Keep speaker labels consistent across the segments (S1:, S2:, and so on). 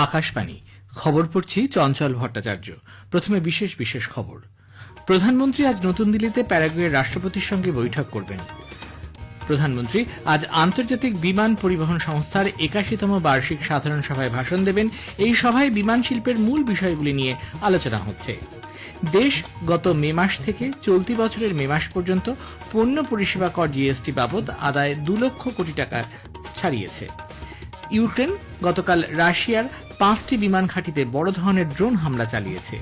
S1: আকাশবাণী খবর পড়ছি চঞ্চল ভট্টাচার্য। প্রথমে বিশেষ বিশেষ খবর। প্রধানমন্ত্রী আজ নতুন দিল্লিতে প্যারাগুয়ের রাষ্ট্রপতির সঙ্গে বৈঠক করবেন। প্রধানমন্ত্রী আজ আন্তর্জাতিক বিমান পরিবহন সংস্থার ৮১তম বার্ষিক সাধারণ সভায় ভাষণ দেবেন। এই সভায় বিমান শিল্পের মূল বিষয়গুলি নিয়ে আলোচনা হচ্ছে। দেশ গত মে মাস থেকে চলতি বছরের মে মাস পর্যন্ত পণ্য পরিষেবা কর জিএসটি বাবদ আদায় ২ লক্ষ কোটি টাকা ছাড়িয়েছে। ইউক্রেন গতকাল রাশিয়ার ৫টি বিমান ঘাঁটিতে বড় ধরনের ড্রোন হামলা চালিয়েছে।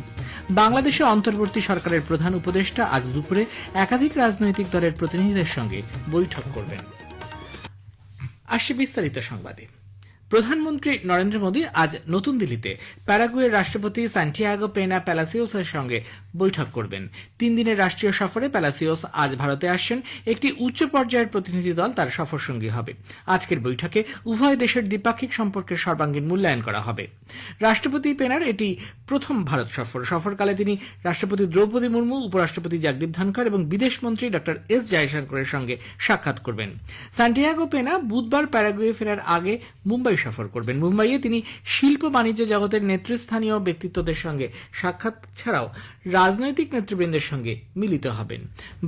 S1: বাংলাদেশে অন্তর্বর্তী সরকারের প্রধান উপদেষ্টা আজ দুপুরে একাধিক রাজনৈতিক দলের প্রতিনিধিদের সঙ্গে বৈঠক করবেন। আসছে বিস্তারিত সংবাদে। প্রধানমন্ত্রী নরেন্দ্র মোদী আজ নতুন দিল্লিতে প্যারাগুয়ের রাষ্ট্রপতি সান্টিয়াগো পেনা প্যালাসিওসের সঙ্গে বৈঠক করবেন। ৩ দিনের রাষ্ট্রীয় সফরে প্যালাসিওস আজ ভারতে আসছেন। একটি উচ্চ পর্যায়ের প্রতিনিধি দল তার সফরসঙ্গী হবে। আজকের বৈঠকে উভয় দেশের দ্বিপাক্ষিক সম্পর্কের সর্বাঙ্গীন মূল্যায়ন করা হবে। রাষ্ট্রপতি পেনার এটি প্রথম ভারত সফর। সফরকালে তিনি রাষ্ট্রপতি দ্রৌপদী মুর্মু, উপরাষ্ট্রপতি জগদীপ ধনখড় এবং বিদেশমন্ত্রী ড এস জয়শঙ্করের সঙ্গে সাক্ষাৎ করবেন। সান্টিয়াগো পেনা বুধবার প্যারাগুয়ে ফেরার আগে মুম্বাই সফর করবেন। মুম্বাইয়ে তিনি শিল্প বাণিজ্য জগতের নেতৃস্থানীয় ব্যক্তিত্বদের সঙ্গে সাক্ষাৎ ছাড়াও রাজনৈতিক নেতৃবৃন্দের সঙ্গে মিলিত হবেন।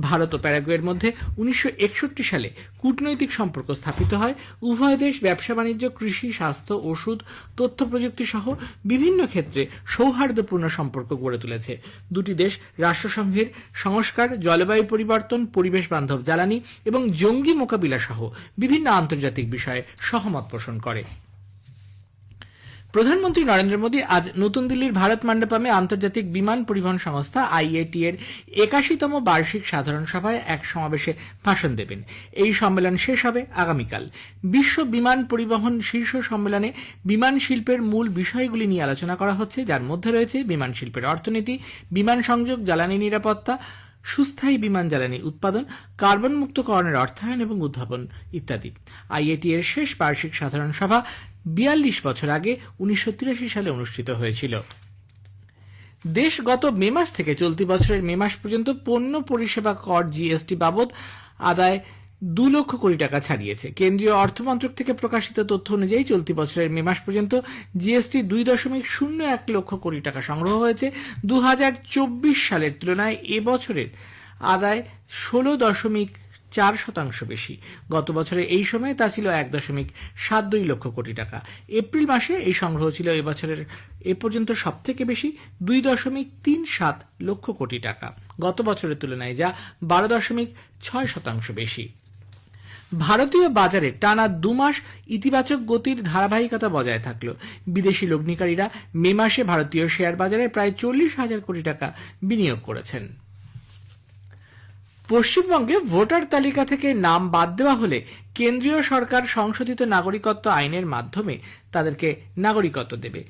S1: ভারত ও প্যারাগুয়ের মধ্যে ১৯৬১ সালে কূটনৈতিক সম্পর্ক স্থাপিত হয়। উভয় দেশ ব্যবসা বাণিজ্য, কৃষি, স্বাস্থ্য, ওষুধ, তথ্য প্রযুক্তি সহ বিভিন্ন ক্ষেত্রে সৌহার্দ্যপূর্ণ সম্পর্ক গড়ে তুলেছে। দুটি দেশ রাষ্ট্রসংঘের সংস্কার, জলবায়ু পরিবর্তন, পরিবেশ বান্ধব জ্বালানি এবং জঙ্গি মোকাবিলা সহ বিভিন্ন আন্তর্জাতিক বিষয়ে সহমত পোষণ করে। প্রধানমন্ত্রী নরেন্দ্র মোদী আজ নতুন দিল্লির ভারত মণ্ডপমে আন্তর্জাতিক বিমান পরিবহন সংস্থা আইএটি এর ৮১তম বার্ষিক সাধারণ সভায় এক সমাবেশে ভাষণ দেবেন। এই সম্মেলন শেষ হবে আগামীকাল। বিশ্ব বিমান পরিবহন শীর্ষ সম্মেলনে বিমান শিল্পের মূল বিষয়গুলি নিয়ে আলোচনা করা হচ্ছে, যার মধ্যে রয়েছে বিমান শিল্পের অর্থনীতি, বিমান সংযোগ, জ্বালানি নিরাপত্তা, সুস্থায়ী বিমান জ্বালানি উৎপাদন, কার্বন মুক্তকরণের অর্থায়ন এবং উদ্ভাবন ইত্যাদি। আইএটি এর শেষ বার্ষিক সাধারণ সভা ৪২ বছর আগে ১৯৮৩ সালে অনুষ্ঠিত হয়েছিল। দেশ গত মে মাস থেকে চলতি বছরের মে মাস পর্যন্ত পণ্য পরিষেবা কর জিএসটি বাবদ আদায় ২ লক্ষ কোটি টাকা ছাড়িয়েছে। কেন্দ্রীয় অর্থমন্ত্রক থেকে প্রকাশিত তথ্য অনুযায়ী চলতি বছরের মে মাস পর্যন্ত জিএসটি ২.০১ লক্ষ কোটি টাকা সংগ্রহ হয়েছে। ২০২৪ সালের তুলনায় এবছরের আদায় ১৬.৪% বেশি। গত বছরে এই সময় তা ছিল ১.৭২ লক্ষ কোটি টাকা। এপ্রিল মাসে এই সংগ্রহ ছিল এবছরের এ পর্যন্ত সবথেকে বেশি ২.৩৭ লক্ষ কোটি টাকা, গত বছরের তুলনায় যা ১২.৬% বেশি। ভারতীয় বাজারে টানা ২ মাস ইতিবাচক গতির ধারাবাহিকতা বজায় থাকল। বিদেশি লগ্নিকারীরা মে মাসে ভারতীয় শেয়ার বাজারে প্রায় ৪০,০০০ কোটি টাকা বিনিয়োগ করেছেন। পশ্চিমবঙ্গে ভোটার তালিকা থেকে নাম বাদ দেওয়া হলে কেন্দ্রীয় সরকার সংশোধিত নাগরিকত্ব আইনের মাধ্যমে তাদেরকে নাগরিকত্ব দেবে।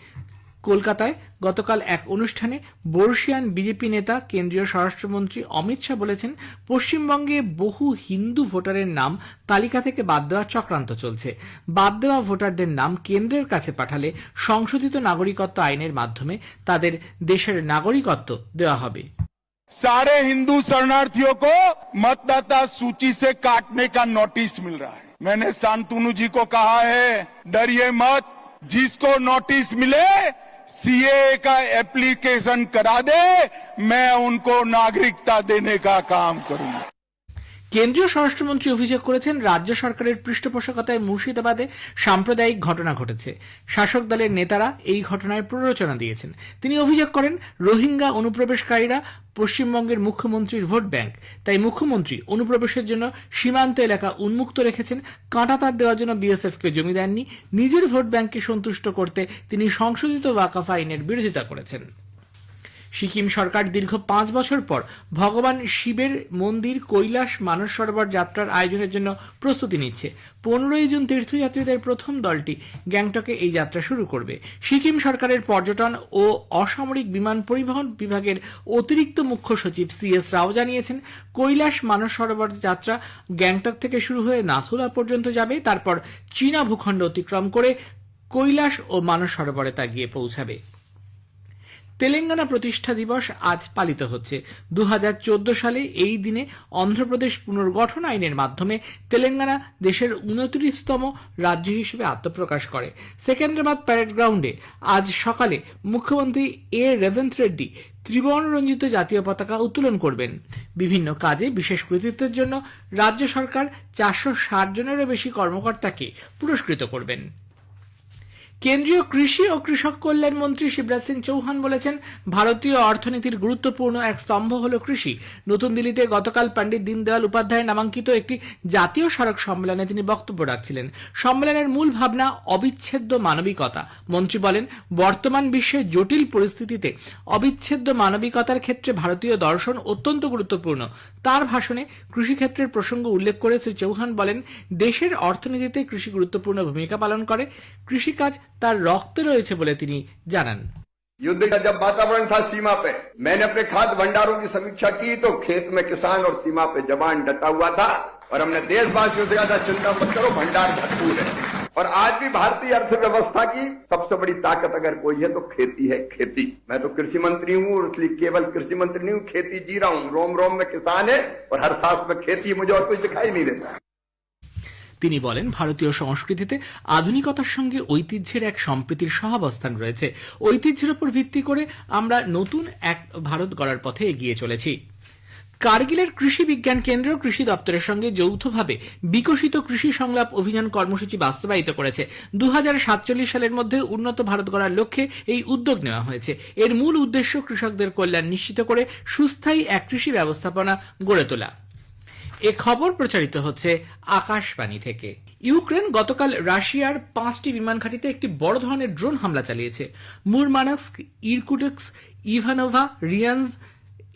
S1: কলকাতায় গতকাল এক অনুষ্ঠানে বর্ষিয়ান বিজেপি নেতা কেন্দ্রীয় স্বরাষ্ট্রমন্ত্রী অমিত শাহ বলেছেন, পশ্চিমবঙ্গে বহু হিন্দু ভোটারের নাম তালিকা থেকে বাদ দেওয়ার চক্রান্ত চলছে। বাদ দেওয়া ভোটারদের নাম কেন্দ্রের কাছে পাঠালে সংশোধিত নাগরিকত্ব আইনের মাধ্যমে তাদের দেশের নাগরিকত্ব দেওয়া হবে।
S2: सारे हिंदू शरणार्थियों को मतदाता सूची से काटने का नोटिस मिल रहा है। मैंने शांतनु जी को कहा है, डरिए मत, जिसको नोटिस मिले सीए का एप्लीकेशन करा दे, मैं उनको नागरिकता देने का काम करूंगा।
S1: কেন্দ্রীয় স্বরাষ্ট্রমন্ত্রী অভিযোগ করেছেন, রাজ্য সরকারের পৃষ্ঠপোষকতায় মুর্শিদাবাদে সাম্প্রদায়িক ঘটনা ঘটেছে। শাসক দলের নেতারা এই ঘটনায় প্ররোচনা দিয়েছেন। তিনি অভিযোগ করেন, রোহিঙ্গা অনুপ্রবেশকারীরা পশ্চিমবঙ্গের মুখ্যমন্ত্রীর ভোট ব্যাংক। তাই মুখ্যমন্ত্রী অনুপ্রবেশের জন্য সীমান্ত এলাকা উন্মুক্ত রেখেছেন। কাঁটাতার দেওয়ার জন্য বিএসএফকে জমি দেননি। নিজের ভোট ব্যাংককে সন্তুষ্ট করতে তিনি সংশোধিত ওয়াকফ আইনের বিরোধিতা করেছেন। সিকিম সরকার দীর্ঘ ৫ বছর পর ভগবান শিবের মন্দির কৈলাস মানস সরোবর যাত্রার আয়োজনের জন্য প্রস্তুতি নিচ্ছে। ১৫ই জুন তীর্থযাত্রীদের প্রথম দলটি গ্যাংটকে এই যাত্রা শুরু করবে। সিকিম সরকারের পর্যটন ও অসামরিক বিমান পরিবহন বিভাগের অতিরিক্ত মুখ্য সচিব সিএস রাও জানিয়েছেন, কৈলাস মানস সরোবর যাত্রা গ্যাংটক থেকে শুরু হয়ে নাথুলা পর্যন্ত যাবে। তারপর চীনা ভূখণ্ড অতিক্রম করে কৈলাস ও মানস সরোবরে তা গিয়ে পৌঁছাবে। তেলেঙ্গানা প্রতিষ্ঠা দিবস আজ পালিত হচ্ছে। 2014 সালে এই দিনে অন্ধ্রপ্রদেশ পুনর্গঠন আইনের মাধ্যমে তেলেঙ্গানা দেশের 29তম রাজ্য হিসেবে আত্মপ্রকাশ করে। সেকেন্দ্রাবাদ প্যারেড গ্রাউন্ডে আজ সকালে মুখ্যমন্ত্রী এ রেবন্ত রেড্ডি ত্রিবর্ণরঞ্জিত জাতীয় পতাকা উত্তোলন করবেন। বিভিন্ন কাজে বিশেষ কৃতিত্বের জন্য রাজ্য সরকার 460 জনেরও বেশি কর্মকর্তাকে পুরস্কৃত করবেন। কেন্দ্রীয় কৃষি ও কৃষক কল্যাণ মন্ত্রী শিবরাজ সিং চৌহান বলেছেন, ভারতীয় অর্থনীতির গুরুত্বপূর্ণ এক স্তম্ভ হল কৃষি। নতুন দিল্লিতে গতকাল পণ্ডিত দীনদয়াল উপাধ্যায় নামাঙ্কিত একটি জাতীয় সড়ক সম্মেলনে তিনি বক্তব্য রাখছিলেন। সম্মেলনের মূল ভাবনা অবিচ্ছেদ্য মানবিকতা। মন্ত্রী বলেন, বর্তমান বিশ্বের জটিল পরিস্থিতিতে অবিচ্ছেদ্য মানবিকতার ক্ষেত্রে ভারতীয় দর্শন অত্যন্ত গুরুত্বপূর্ণ। তার ভাষণে কৃষিক্ষেত্রের প্রসঙ্গ উল্লেখ করে শ্রী চৌহান বলেন, দেশের অর্থনীতিতে কৃষি গুরুত্বপূর্ণ ভূমিকা পালন করে। কৃষিকাজ তার রক্তে রয়েছে বলে তিনি জানান।
S3: युद्ध का जब वातावरण था सीमा पे, मैंने अपने खाद्य भंडारों की समीक्षा की तो खेत में किसान और सीमा पे जवान डटा हुआ था और हमने देशवासियों से कहा था, चिंता मत करो, भंडार भरपूर है। और आज भी भारतीय अर्थव्यवस्था की सबसे बड़ी ताकत अगर कोई है तो खेती है। खेती, मैं तो कृषि मंत्री हूँ और इसलिए केवल कृषि मंत्री नहीं हूँ, खेती जी रहा हूँ। रोम रोम में किसान है और हर सांस में खेती, मुझे और कुछ दिखाई नहीं देता।
S1: তিনি বলেন, ভারতীয় সংস্কৃতিতে আধুনিকতার সঙ্গে ঐতিহ্যের এক সম্প্রীতির সহাবস্থান রয়েছে। ঐতিহ্যের উপর ভিত্তি করে আমরা নতুন এক ভারত গড়ার পথে এগিয়ে চলেছি। কার্গিলের কৃষি বিজ্ঞান কেন্দ্র কৃষি দপ্তরের সঙ্গে যৌথভাবে বিকশিত কৃষি সংলাপ অভিযান কর্মসূচি বাস্তবায়িত করেছে। 2047 সালের মধ্যে উন্নত ভারত গড়ার লক্ষ্যে এই উদ্যোগ নেওয়া হয়েছে। এর মূল উদ্দেশ্য কৃষকদের কল্যাণ নিশ্চিত করে সুস্থায়ী এক কৃষি ব্যবস্থাপনা গড়ে তোলা। এ খবর প্রচারিত হচ্ছে আকাশবাণী থেকে। ইউক্রেন গতকাল রাশিয়ার 5টি বিমান ঘাঁটিতে একটি বড় ধরনের ড্রোন হামলা চালিয়েছে। মুরমানস্ক, ইরকুটস্ক, ইভানোভা, রিয়ানজ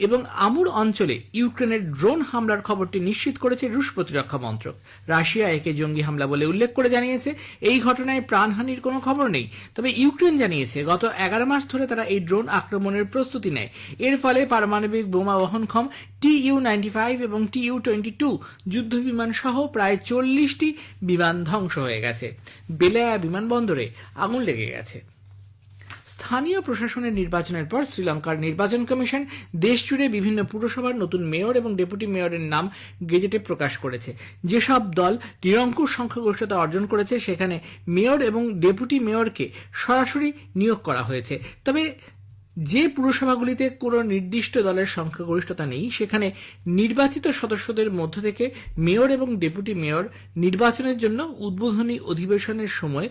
S1: এবং আমুর অঞ্চলে ইউক্রেনের ড্রোন হামলার খবরটি নিশ্চিত করেছে রুশ প্রতিরক্ষা মন্ত্রক। রাশিয়া একে জঙ্গি হামলা বলে উল্লেখ করে জানিয়েছে, এই ঘটনায় প্রাণহানির কোনো খবর নেই। তবে ইউক্রেন জানিয়েছে, গত 11 মাস ধরে তারা এই ড্রোন আক্রমণের প্রস্তুতি নেয়। এর ফলে পারমাণবিক বোমা বহনক্ষম TU-95 এবং TU-22 যুদ্ধ বিমান সহ প্রায় 40টি বিমান ধ্বংস হয়ে গেছে। বেলায়া বিমানবন্দরে আগুন লেগে গেছে। স্থানীয় প্রশাসনের নির্বাচনের পর শ্রীলঙ্কার নির্বাচন কমিশন দেশজুড়ে বিভিন্ন পুরসভার নতুন মেয়র এবং ডেপুটি মেয়রের নাম গেজেটে প্রকাশ করেছে। যেসব দল নিরঙ্কুশ সংখ্যাগরিষ্ঠতা অর্জন করেছে সেখানে মেয়র এবং ডেপুটি মেয়রকে সরাসরি নিয়োগ করা হয়েছে। তবে যে পুরসভাগুলিতে কোনো নির্দিষ্ট দলের সংখ্যাগরিষ্ঠতা নেই সেখানে নির্বাচিত সদস্যদের মধ্য থেকে মেয়র এবং ডেপুটি মেয়র নির্বাচনের জন্য উদ্বোধনী অধিবেশনের সময়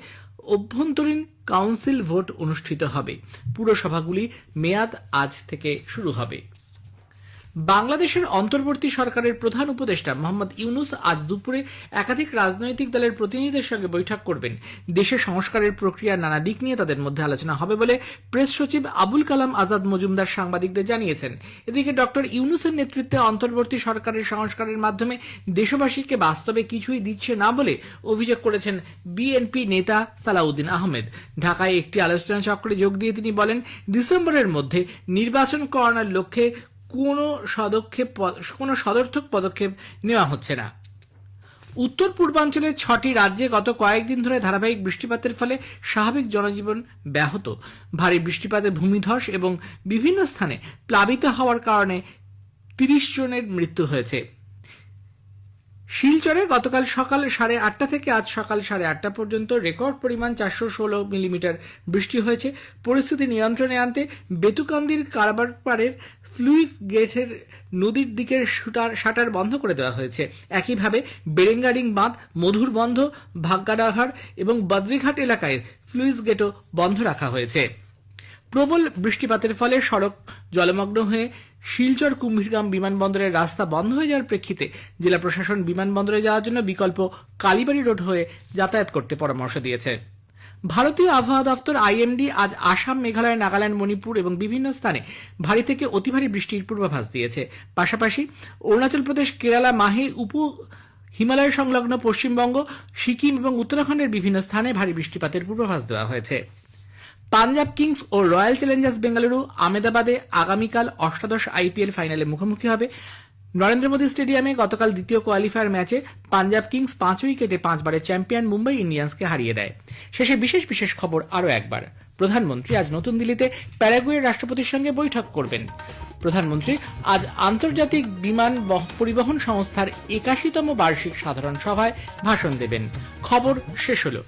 S1: অভ্যন্তরীণ কাউন্সিল ভোট অনুষ্ঠিত হবে। পুরসভাগুলি মেয়াদ আজ থেকে শুরু হবে। বাংলাদেশের অন্তর্বর্তী সরকারের প্রধান উপদেষ্টা মোহাম্মদ ইউনুস আজ দুপুরে একাধিক রাজনৈতিক দলের প্রতিনিধিদের সঙ্গে বৈঠক করবেন। দেশে সংস্কারের প্রক্রিয়ার নানা দিক নিয়ে তাদের মধ্যে আলোচনা হবে বলে প্রেস সচিব আবুল কালাম আজাদ মজুমদার সাংবাদিকদের জানিয়েছেন। এদিকে ডক্টর ইউনুসের নেতৃত্বে অন্তর্বর্তী সরকারের সংস্কারের মাধ্যমে দেশবাসীকে বাস্তবে কিছুই দিচ্ছে না বলে অভিযোগ করেছেন বিএনপি নেতা সালাউদ্দিন আহমেদ। ঢাকায় একটি আলোচনা চক্রে যোগ দিয়ে তিনি বলেন, ডিসেম্বরের মধ্যে নির্বাচন করানোর লক্ষ্যে কোনো সদর্থক পদক্ষেপ নেওয়া হচ্ছে না। উত্তর পূর্বাঞ্চলের 6টি রাজ্যে গত কয়েকদিন ধরে ধারাবাহিক বৃষ্টিপাতের ফলে স্বাভাবিক জনজীবন ব্যাহত। ভারী বৃষ্টিপাতে ভূমিধস এবং বিভিন্ন স্থানে প্লাবিত হওয়ার কারণে 30 জনের মৃত্যু হয়েছে। শিলচরে গতকাল সকাল 8:30 থেকে আজ সকাল 8:30 পর্যন্ত রেকর্ড পরিমাণ 416 মিলিমিটার বৃষ্টি হয়েছে। পরিস্থিতি নিয়ন্ত্রণে আনতে বেতুকান্দির কারবারপাড়ের ফ্লুইস গেটের নদীর দিকের শাটার বন্ধ করে দেওয়া হয়েছে। একইভাবে বেরেঙ্গাডিং বাঁধ, মধুর বন্ধ, ভাগ্যাডাহার এবং বদ্রিঘাট এলাকায় ফ্লুইস গেটও বন্ধ রাখা হয়েছে। প্রবল বৃষ্টিপাতের ফলে সড়ক জলমগ্ন হয়ে শিলচর কুম্ভীরগ্রাম বিমানবন্দরের রাস্তা বন্ধ হয়ে যাওয়ার প্রেক্ষিতে জেলা প্রশাসন বিমানবন্দরে যাওয়ার জন্য বিকল্প কালীবাড়ি রোড হয়ে যাতায়াত করতে পরামর্শ দিয়েছে। ভারতীয় আবহাওয়া দপ্তর IMD আজ আসাম, মেঘালয়, নাগাল্যান্ড, মণিপুর এবং বিভিন্ন স্থানে ভারী থেকে অতি ভারী বৃষ্টির পূর্বাভাস দিয়েছে। পাশাপাশি অরুণাচল প্রদেশ, কেরালা, মাহে, হিমালয় সংলগ্ন পশ্চিমবঙ্গ, সিকিম এবং উত্তরাখণ্ডের বিভিন্ন স্থানে ভারী বৃষ্টিপাতের পূর্বাভাস দেওয়া হয়েছে। পাঞ্জাব কিংস ও রয়্যাল চ্যালেঞ্জার্স বেঙ্গালুরু আহমেদাবাদে আগামীকাল অষ্টাদশ IPL ফাইনালে মুখোমুখি হবে। নরেন্দ্র মোদী স্টেডিয়ামে গতকাল দ্বিতীয় কোয়ালিফায়ার ম্যাচে পাঞ্জাব কিংস 5 উইকেটে 5 বারের চ্যাম্পিয়ন মুম্বাই ইন্ডিয়ান্সকে হারিয়ে দেয়। শেষে বিশেষ বিশেষ খবর আরও একবার। প্রধানমন্ত্রী আজ নতুন দিল্লিতে প্যারাগুয়ের রাষ্ট্রপতির সঙ্গে বৈঠক করবেন। প্রধানমন্ত্রী আজ আন্তর্জাতিক বিমান পরিবহন সংস্থার 81তম বার্ষিক সাধারণ সভায় ভাষণ দেবেন। খবর শেষ হলো।